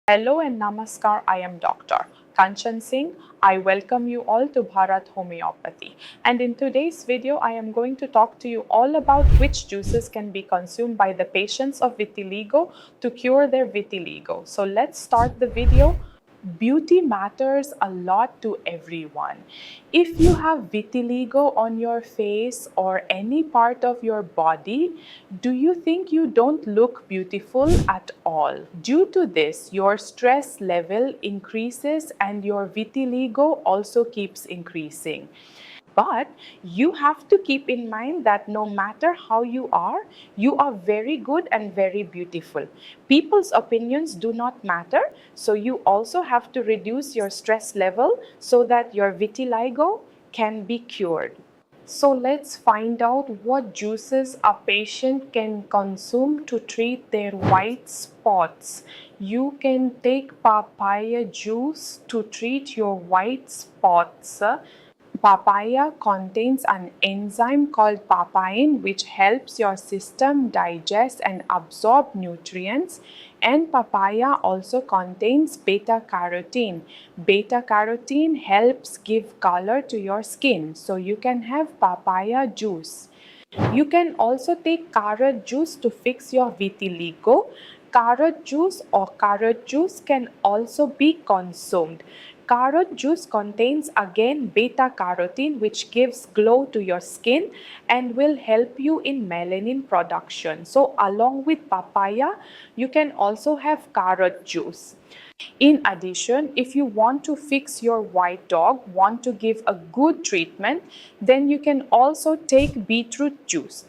Hello and Namaskar, I am Dr. Kanchan Singh. I welcome you all to Bharat Homeopathy. And in today's video, I am going to talk to you all about which juices can be consumed by the patients of vitiligo to cure their vitiligo. So let's start the video. Beauty matters a lot to everyone. If you have vitiligo on your face or any part of your body, do you think you don't look beautiful at all? Due to this, your stress level increases and your vitiligo also keeps increasing. But you have to keep in mind that no matter how you are very good and very beautiful. People's opinions do not matter, so you also have to reduce your stress level so that your vitiligo can be cured. So let's find out what juices a patient can consume to treat their white spots. You can take papaya juice to treat your white spots. Papaya contains an enzyme called papain which helps your system digest and absorb nutrients, and papaya also contains beta carotene. Beta carotene helps give color to your skin, so you can have papaya juice. You can also take carrot juice to fix your vitiligo. Carrot juice or carrot juice can also be consumed. Carrot juice contains again beta carotene which gives glow to your skin and will help you in melanin production. So along with papaya, you can also have carrot juice. In addition, if you want to fix your white dog, want to give a good treatment, then you can also take beetroot juice.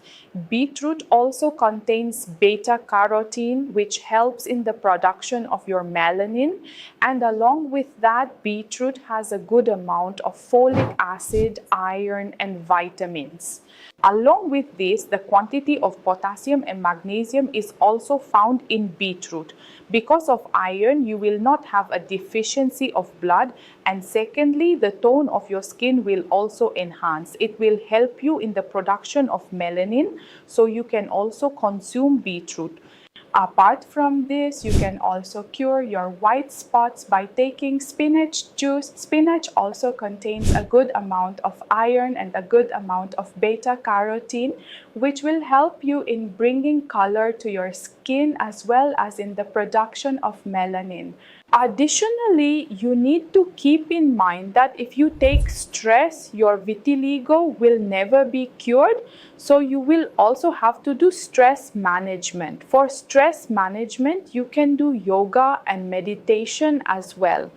Beetroot also contains beta carotene which helps in the production of your melanin, and along with that, beetroot has a good amount of folic acid, iron and vitamins. Along with this, the quantity of potassium and magnesium is also found in beetroot. Because of iron, you will not have a deficiency of blood, and secondly, the tone of your skin will also enhance. It will help you in the production of melanin, so you can also consume beetroot. Apart from this, you can also cure your white spots by taking spinach juice. Spinach also contains a good amount of iron and a good amount of beta carotene, which will help you in bringing color to your skin as well as in the production of melanin. Additionally, you need to keep in mind that if you take stress, your vitiligo will never be cured. So you will also have to do stress management. For stress management, you can do yoga and meditation as well.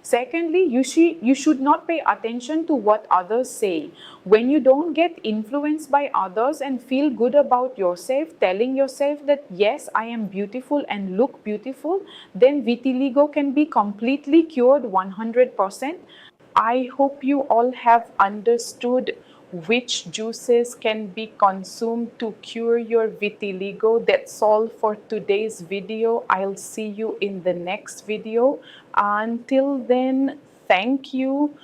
Secondly, you should not pay attention to what others say. When you don't get influenced by others and feel good about yourself, telling yourself that yes, I am beautiful and look beautiful, then vitiligo can be completely cured 100%. I hope you all have understood which juices can be consumed to cure your vitiligo. That's all for today's video. I'll see you in the next video. Until then, thank you.